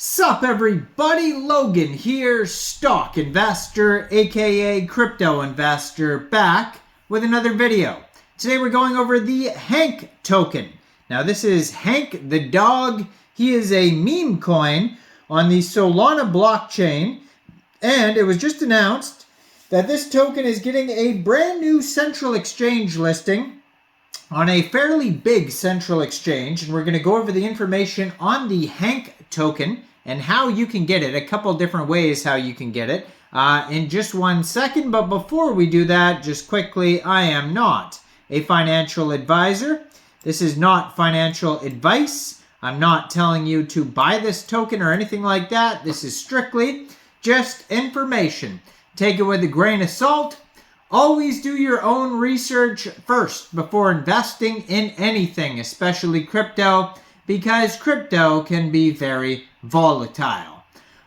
Sup everybody, Logan here, stock investor aka crypto investor, back with another video. Today we're going over the Hank token. Now this is Hank the dog. He is a meme coin on the Solana blockchain, and it was just announced that this token is getting a brand new central exchange listing on a fairly big central exchange, and we're going to go over the information on the Hank token and how you can get it, a couple different ways how you can get it in just 1 second. But before we do that, just quickly, I am not a financial advisor. This is not financial advice. I'm not telling you to buy this token or anything like that. This is strictly just information. Take it with a grain of salt. Always do your own research first before investing in anything, especially crypto, because crypto can be very volatile.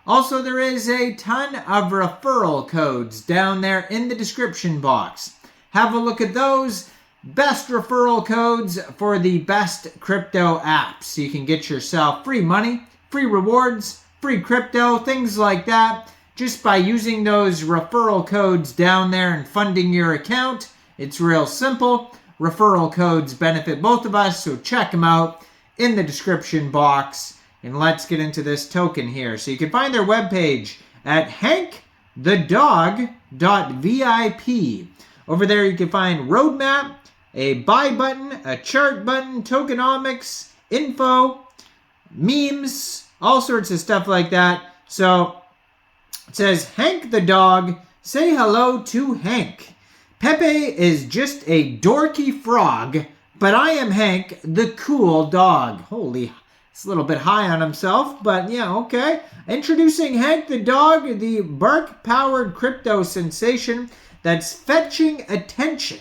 Also, there is a ton of referral codes down there in the description box. Have a look at those. Best referral codes for the best crypto apps. You can get yourself free money, free rewards, free crypto, things like that, just by using those referral codes down there and funding your account. It's real simple. Referral codes benefit both of us, so check them out in the description box. And let's get into this token here. So you can find their webpage at hankthedog.vip. Over there you can find roadmap, a buy button, a chart button, tokenomics, info, memes, all sorts of stuff like that. So it says, Hank the dog, say hello to Hank. Pepe is just a dorky frog, but I am Hank the cool dog. Holy, it's a little bit high on himself, but yeah, okay. Introducing Hank the dog, the bark-powered crypto sensation that's fetching attention.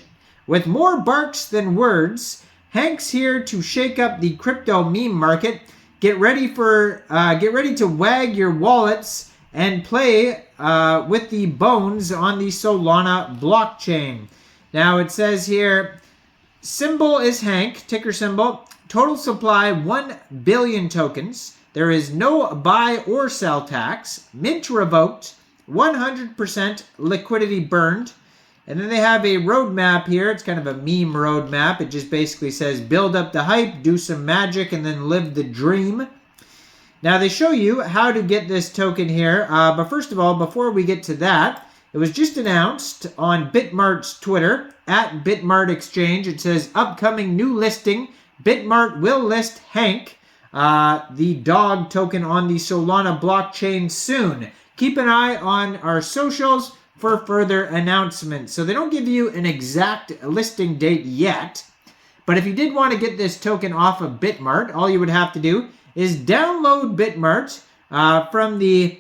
With more barks than words, Hank's here to shake up the crypto meme market. Get ready to wag your wallets and play with the bones on the Solana blockchain. Now it says here, symbol is Hank, ticker symbol. Total supply 1 billion tokens. There is no buy or sell tax. Mint revoked. 100% liquidity burned. And then they have a roadmap here. It's kind of a meme roadmap. It just basically says build up the hype, do some magic, and then live the dream. Now they show you how to get this token here. But first of all, before we get to that, it was just announced on Bitmart's Twitter, at Bitmart Exchange. It says upcoming new listing. Bitmart will list Hank, the dog token, on the Solana blockchain soon. Keep an eye on our socials for further announcements. So they don't give you an exact listing date yet, but if you did want to get this token off of Bitmart, all you would have to do is download Bitmart from the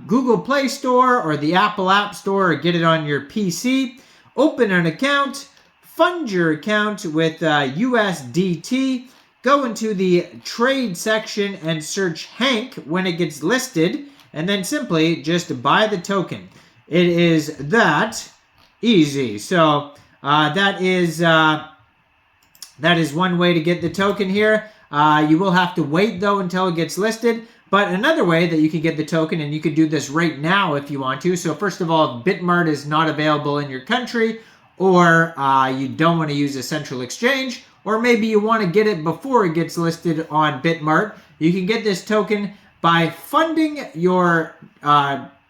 Google Play Store or the Apple App Store, or get it on your PC. Open an account, fund your account with USDT, go into the trade section and search Hank when it gets listed, and then simply just buy the token. It is that easy. So that is one way to get the token here. You will have to wait though until it gets listed. But another way that you can get the token, and you can do this right now if you want to. So first of all, if Bitmart is not available in your country, or you don't want to use a central exchange, or maybe you want to get it before it gets listed on Bitmart, you can get this token by funding your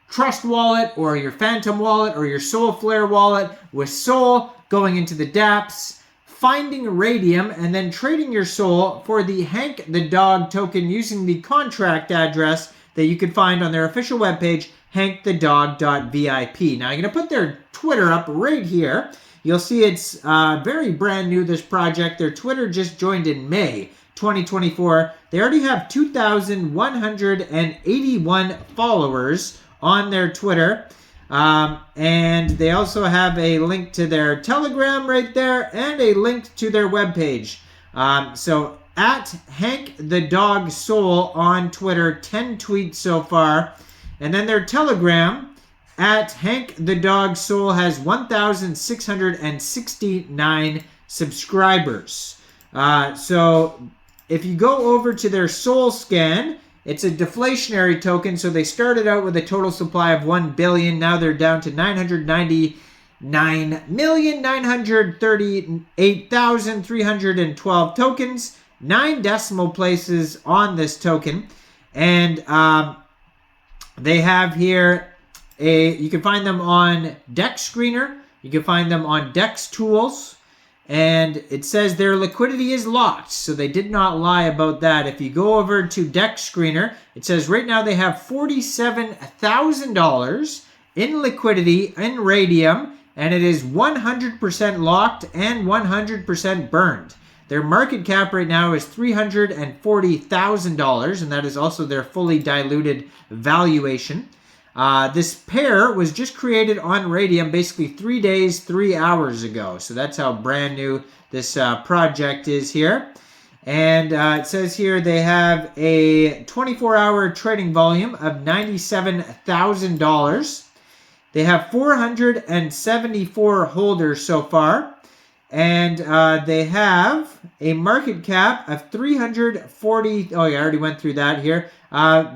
Trust wallet or your Phantom wallet or your Soulflare wallet with Sol, going into the dApps, finding Raydium, and then trading your Sol for the Hank the dog token using the contract address that you can find on their official webpage, hankthedog.vip. Now I'm going to put their Twitter up right here. You'll see it's very brand new, this project. Their Twitter just joined in May 2024. They already have 2,181 followers on their Twitter. And they also have a link to their Telegram right there and a link to their webpage. So at Hank the Dog Soul on Twitter, 10 tweets so far. And then their Telegram at Hank the Dog Soul has 1,669 subscribers. So if you go over to their Soul Scan, It's a deflationary token, so they started out with a total supply of 1 billion. Now they're down to 999,938,312 tokens. 9 decimal places on this token. And they have here you can find them on Dex Screener. You can find them on Dex Tools. And it says their liquidity is locked, so they did not lie about that. If you go over to Dex Screener, it says right now they have $47,000 in liquidity in Raydium, and it is 100% locked and 100% burned. Their market cap right now is $340,000, and that is also their fully diluted valuation. This pair was just created on Raydium basically 3 days, 3 hours ago. So that's how brand new this project is here. And it says here they have a 24-hour trading volume of $97,000. They have 474 holders so far. And they have a market cap of 340. Oh, yeah, I already went through that here.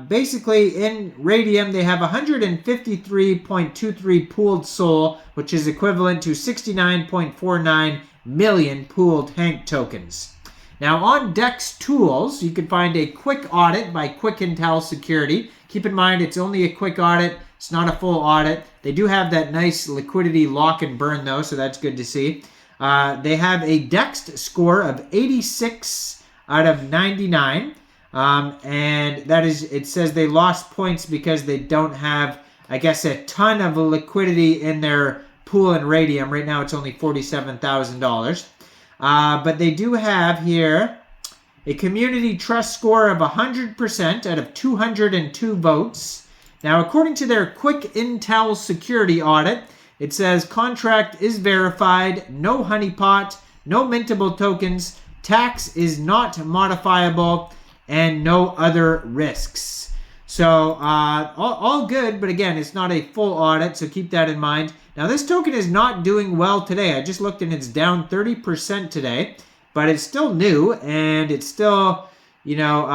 Basically, in Raydium, they have 153.23 pooled SOL, which is equivalent to 69.49 million pooled Hank tokens. Now, on Dex Tools, you can find a quick audit by Quick Intel Security. Keep in mind, it's only a quick audit. It's not a full audit. They do have that nice liquidity lock and burn, though, so that's good to see. They have a DEX score of 86 out of 99. And that is, it says they lost points because they don't have, I guess, a ton of liquidity in their pool in Raydium. Right now it's only $47,000. But they do have here a community trust score of 100% out of 202 votes. Now, according to their Quick Intel Security audit, it says contract is verified, no honeypot, no mintable tokens, tax is not modifiable, and no other risks. So all good, but again, it's not a full audit, so keep that in mind. Now, this token is not doing well today. I just looked and it's down 30% today, but it's still new and it's still, you know,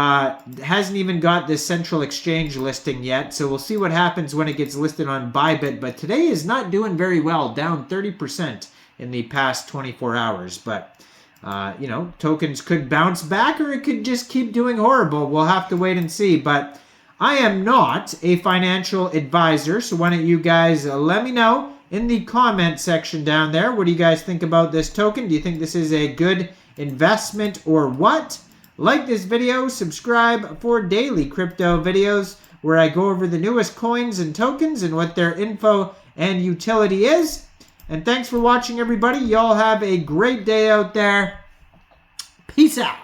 hasn't even got this central exchange listing yet. So we'll see what happens when it gets listed on Bybit. But today is not doing very well, down 30% in the past 24 hours. But you know, tokens could bounce back or it could just keep doing horrible. We'll have to wait and see. But I am not a financial advisor, so why don't you guys let me know in the comment section down there. What do you guys think about this token? Do you think this is a good investment or what? Like this video, subscribe for daily crypto videos where I go over the newest coins and tokens and what their info and utility is. And thanks for watching, everybody. Y'all have a great day out there. Peace out.